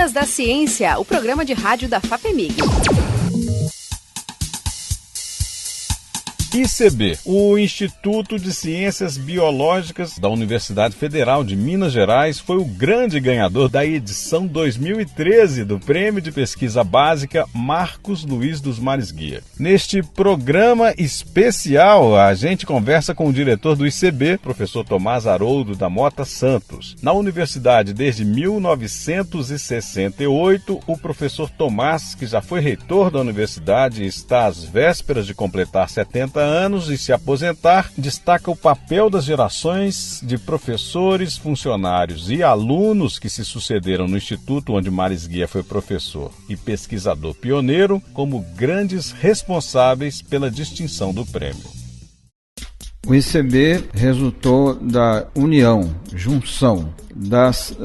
Ondas da Ciência, o programa de rádio da FAPEMIG. ICB, o Instituto de Ciências Biológicas da Universidade Federal de Minas Gerais, foi o grande ganhador da edição 2013 do Prêmio de Pesquisa Básica Marcos Luiz dos Mares Guia. Neste programa especial, a gente conversa com o diretor do ICB, professor Tomás Haroldo da Mota Santos. Na universidade desde 1968, o professor Tomás, que já foi reitor da universidade e está às vésperas de completar 70 anos e se aposentar, destaca o papel das gerações de professores, funcionários e alunos que se sucederam no instituto onde Mares Guia foi professor e pesquisador pioneiro como grandes responsáveis pela distinção do prêmio. O ICB resultou da junção das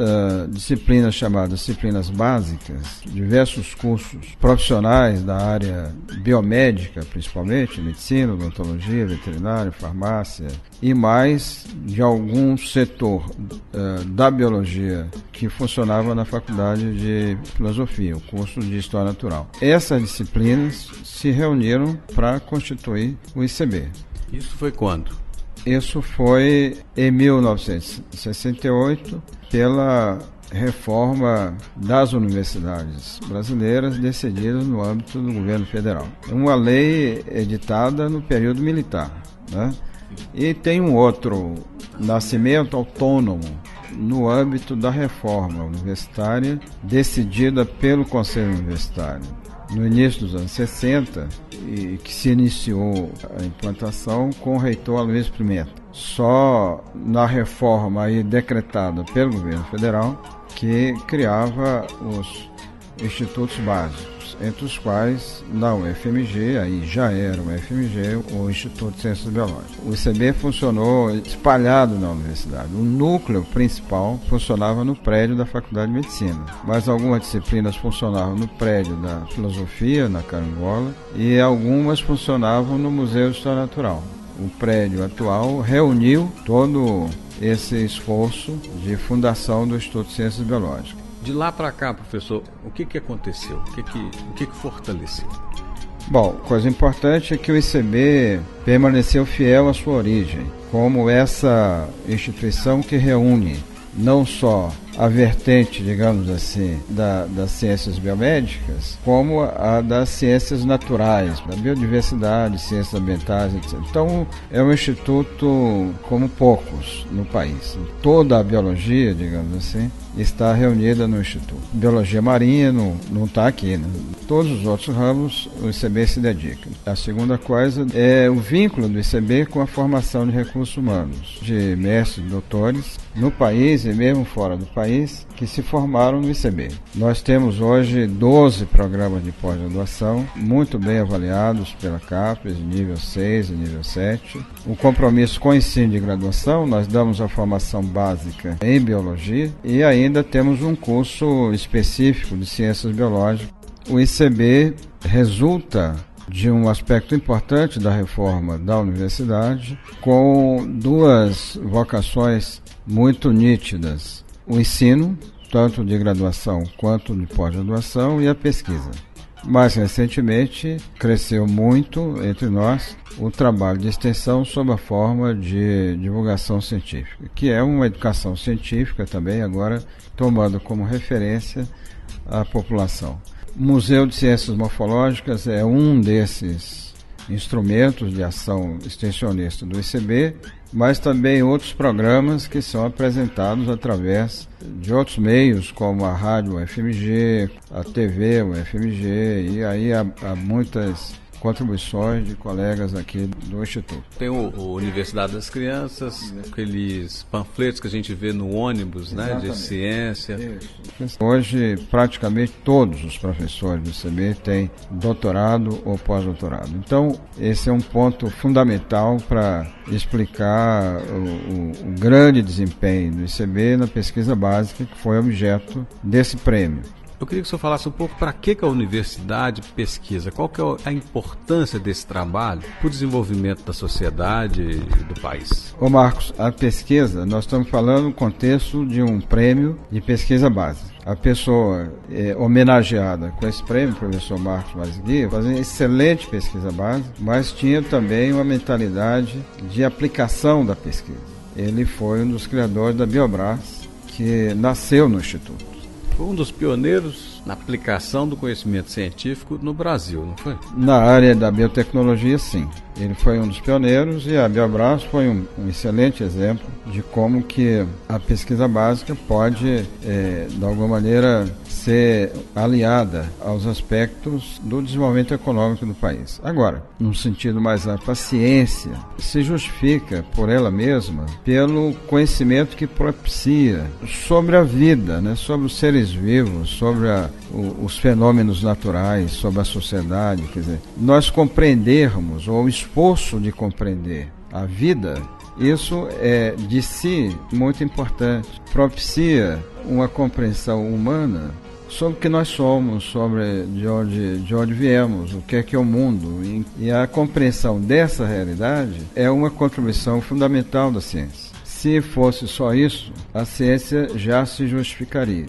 disciplinas chamadas disciplinas básicas, diversos cursos profissionais da área biomédica, principalmente, medicina, odontologia, veterinária, farmácia, e mais de algum setor da biologia que funcionava na faculdade de filosofia, o curso de História Natural. Essas disciplinas se reuniram para constituir o ICB. Isso foi quando? Isso foi em 1968, pela reforma das universidades brasileiras decidida no âmbito do governo federal. Uma lei editada no período militar, né? E tem um outro nascimento autônomo no âmbito da reforma universitária decidida pelo Conselho Universitário no início dos anos 60, e que se iniciou a implantação com o reitor Aloysio Pimenta. Só na reforma aí decretada pelo governo federal que criava os institutos básicos, entre os quais na UFMG, aí já era o UFMG, o Instituto de Ciências Biológicas. O ICB funcionou espalhado na universidade. O núcleo principal funcionava no prédio da Faculdade de Medicina, mas algumas disciplinas funcionavam no prédio da Filosofia, na Carangola, e algumas funcionavam no Museu de História Natural. O prédio atual reuniu todo esse esforço de fundação do Instituto de Ciências Biológicas. De lá para cá, professor, o que aconteceu? O que fortaleceu? Bom, coisa importante é que o ICB permaneceu fiel à sua origem, como essa instituição que reúne não só a vertente, digamos assim, das ciências biomédicas, como a das ciências naturais, da biodiversidade, ciências ambientais, etc. Então, é um instituto como poucos no país. Toda a biologia, digamos assim, está reunida no Instituto. Biologia marinha não está aqui, né? Todos os outros ramos o ICB se dedica. A segunda coisa é o vínculo do ICB com a formação de recursos humanos, de mestres e doutores, no país e mesmo fora do país, que se formaram no ICB. Nós temos hoje 12 programas de pós-graduação, muito bem avaliados pela CAPES, nível 6 e nível 7. O compromisso com o ensino de graduação, nós damos a formação básica em biologia e ainda temos um curso específico de ciências biológicas. O ICB resulta de um aspecto importante da reforma da universidade, com duas vocações muito nítidas: o ensino, tanto de graduação quanto de pós-graduação, e a pesquisa. Mais recentemente, cresceu muito entre nós o trabalho de extensão sob a forma de divulgação científica, que é uma educação científica também, agora tomando como referência a população. O Museu de Ciências Morfológicas é um desses instrumentos de ação extensionista do ICB, mas também outros programas que são apresentados através de outros meios, como a rádio UFMG, a TV UFMG, e aí há muitas contribuições de colegas aqui do Instituto. Tem o Universidade das Crianças, aqueles panfletos que a gente vê no ônibus, né, de ciência. Isso. Hoje, praticamente todos os professores do ICB têm doutorado ou pós-doutorado. Então, esse é um ponto fundamental para explicar o grande desempenho do ICB na pesquisa básica, que foi objeto desse prêmio. Eu queria que o senhor falasse um pouco para que a universidade pesquisa, qual que é a importância desse trabalho para o desenvolvimento da sociedade e do país. Ô Marcos, a pesquisa, nós estamos falando no contexto de um prêmio de pesquisa básica. A pessoa homenageada com esse prêmio, o professor Marcos Mazigui, fazia excelente pesquisa básica, mas tinha também uma mentalidade de aplicação da pesquisa. Ele foi um dos criadores da Biobras, que nasceu no Instituto. Foi um dos pioneiros na aplicação do conhecimento científico no Brasil, não foi? Na área da biotecnologia, sim. Ele foi um dos pioneiros e a Biobras foi um excelente exemplo de como que a pesquisa básica pode, de alguma maneira, ser aliada aos aspectos do desenvolvimento econômico do país. Agora, num sentido mais amplo, a ciência se justifica por ela mesma pelo conhecimento que propicia sobre a vida, né, sobre os seres vivos, sobre os fenômenos naturais, sobre a sociedade. Quer dizer, nós compreendermos, ou o esforço de compreender a vida, isso é de si muito importante. Propicia uma compreensão humana sobre o que nós somos, sobre de onde viemos, o que é o mundo. E a compreensão dessa realidade é uma contribuição fundamental da ciência. Se fosse só isso, a ciência já se justificaria.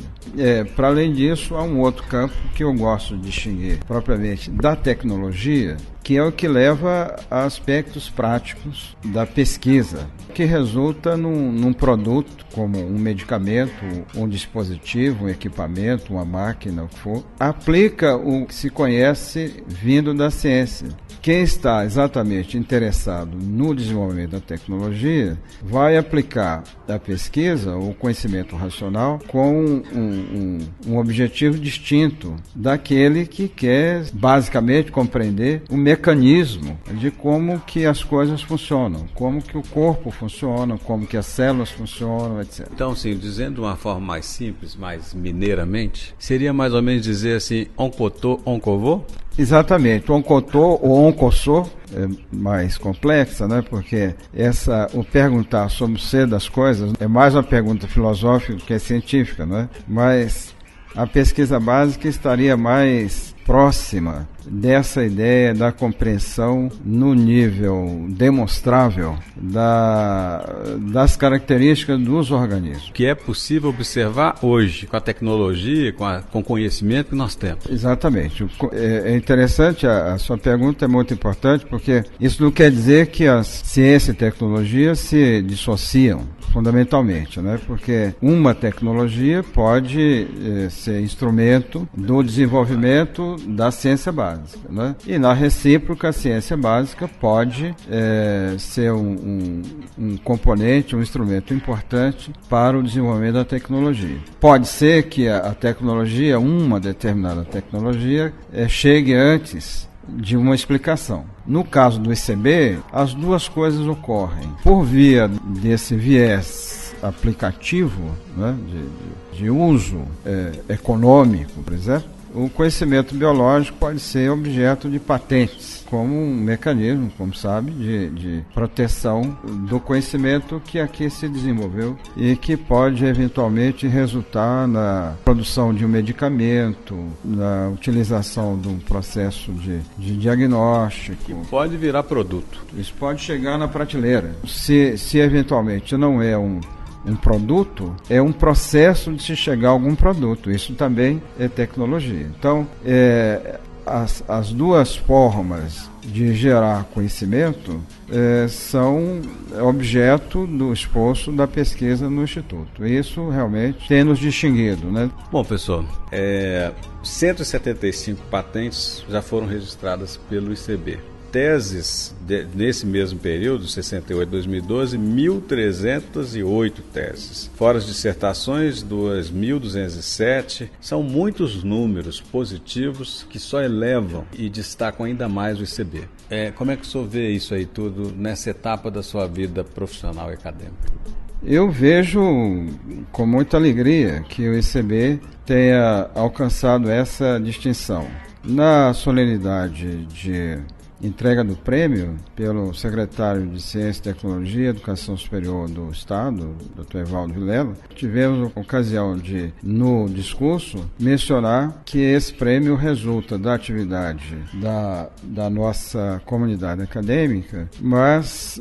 Para além disso, há um outro campo que eu gosto de distinguir propriamente da tecnologia, que é o que leva a aspectos práticos da pesquisa, que resulta num produto, como um medicamento, um dispositivo, um equipamento, uma máquina, o que for, aplica o que se conhece vindo da ciência. Quem está exatamente interessado no desenvolvimento da tecnologia vai aplicar a pesquisa, o conhecimento racional, com um objetivo distinto daquele que quer basicamente compreender o mecanismo de como que as coisas funcionam, como que o corpo funciona, como que as células funcionam, etc. Então, sim, dizendo de uma forma mais simples, mais mineiramente, seria mais ou menos dizer assim, oncotô, oncovô? Exatamente, o oncotô ou oncossô é mais complexa, né? Porque o perguntar sobre o ser das coisas é mais uma pergunta filosófica do que é científica, né? Mas a pesquisa básica estaria mais próxima dessa ideia da compreensão no nível demonstrável das características dos organismos. Que é possível observar hoje, com a tecnologia, com o conhecimento que nós temos. Exatamente. É interessante, a sua pergunta é muito importante, porque isso não quer dizer que as ciência e tecnologia se dissociam fundamentalmente, né? Porque uma tecnologia pode ser instrumento do desenvolvimento da ciência básica, né? E na recíproca, a ciência básica pode ser um componente, um instrumento importante para o desenvolvimento da tecnologia. Pode ser que a tecnologia, uma determinada tecnologia, chegue antes de uma explicação. No caso do ICB, as duas coisas ocorrem. Por via desse viés aplicativo, né, de uso econômico, por exemplo, o conhecimento biológico pode ser objeto de patentes, como um mecanismo, como sabe, de proteção do conhecimento que aqui se desenvolveu e que pode eventualmente resultar na produção de um medicamento, na utilização de um processo de diagnóstico. Que pode virar produto. Isso pode chegar na prateleira. Se eventualmente não é um produto, é um processo de se chegar a algum produto. Isso também é tecnologia. Então, as duas formas de gerar conhecimento são objeto do esforço da pesquisa no Instituto. Isso realmente tem nos distinguido, né? Bom, pessoal, 175 patentes já foram registradas pelo ICB. Teses, nesse mesmo período, 68 a 2012, 1.308 teses. Fora as dissertações, 2.207. São muitos números positivos que só elevam e destacam ainda mais o ICB. Como é que o senhor vê isso aí tudo nessa etapa da sua vida profissional e acadêmica? Eu vejo com muita alegria que o ICB tenha alcançado essa distinção. Na solenidade de entrega do prêmio pelo secretário de Ciência, Tecnologia e Educação Superior do Estado, Dr. Evaldo Vilela, tivemos a ocasião de, no discurso, mencionar que esse prêmio resulta da atividade da nossa comunidade acadêmica, mas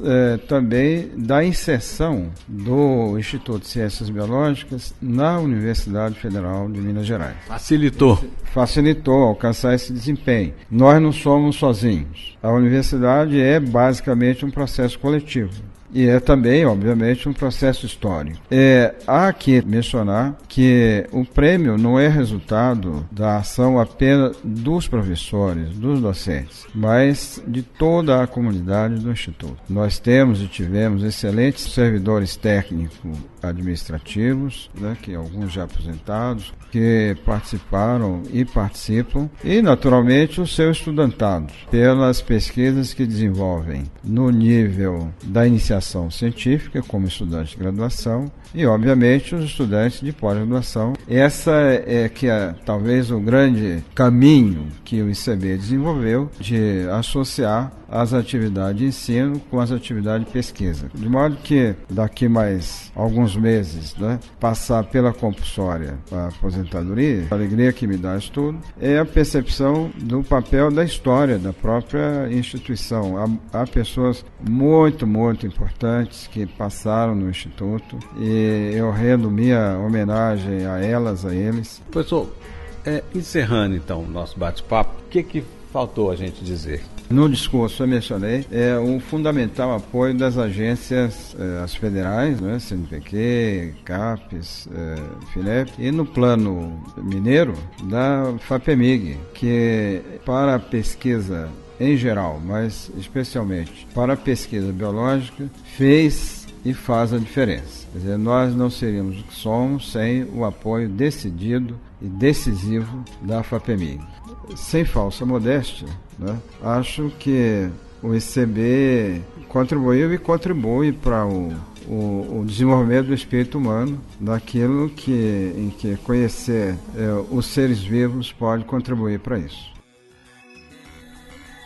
também da inserção do Instituto de Ciências Biológicas na Universidade Federal de Minas Gerais. Facilitou alcançar esse desempenho. Nós não somos sozinhos. A universidade é basicamente um processo coletivo. E é também, obviamente, um processo histórico. Há que mencionar que o prêmio não é resultado da ação apenas dos professores, dos docentes, mas de toda a comunidade do Instituto. Nós temos e tivemos excelentes servidores técnicos administrativos, né, que alguns já aposentados, que participaram e participam, e naturalmente os seus estudantados, pelas pesquisas que desenvolvem no nível da iniciação científica, como estudantes de graduação, e obviamente os estudantes de pós-graduação. Essa é que é talvez o grande caminho que o ICB desenvolveu de associar as atividades de ensino com as atividades de pesquisa. De modo que daqui mais alguns meses, né, passar pela compulsória para a aposentadoria, a alegria que me dá isso tudo, é a percepção do papel da história da própria instituição. Há pessoas muito, muito importantes que passaram no Instituto e eu rendo minha homenagem a elas, a eles. Professor, encerrando então o nosso bate-papo, o que faltou a gente dizer? No discurso eu mencionei um fundamental apoio das agências as federais, né, CNPq, CAPES, FINEP, e no plano mineiro da FAPEMIG, que para a pesquisa em geral, mas especialmente para a pesquisa biológica, fez e faz a diferença. Quer dizer, nós não seríamos o que somos sem o apoio decidido e decisivo da FAPEMIG. Sem falsa modéstia, né, acho que o ICB contribuiu e contribui para o desenvolvimento do espírito humano, daquilo em que conhecer os seres vivos pode contribuir para isso.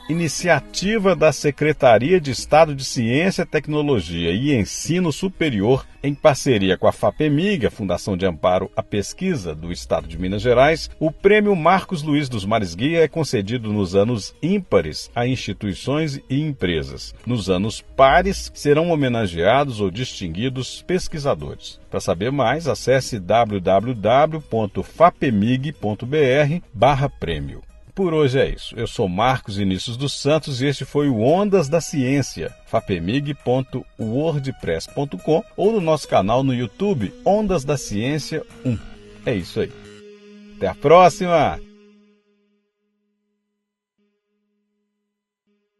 Iniciativa da Secretaria de Estado de Ciência, Tecnologia e Ensino Superior, em parceria com a FAPEMIG, a Fundação de Amparo à Pesquisa do Estado de Minas Gerais, o Prêmio Marcos Luiz dos Mares Guia é concedido nos anos ímpares a instituições e empresas. Nos anos pares, serão homenageados ou distinguidos pesquisadores. Para saber mais, acesse www.fapemig.br/prêmio. Por hoje é isso. Eu sou Marcos Vinícius dos Santos e este foi o Ondas da Ciência, fapemig.wordpress.com ou no nosso canal no YouTube, Ondas da Ciência 1. É isso aí. Até a próxima!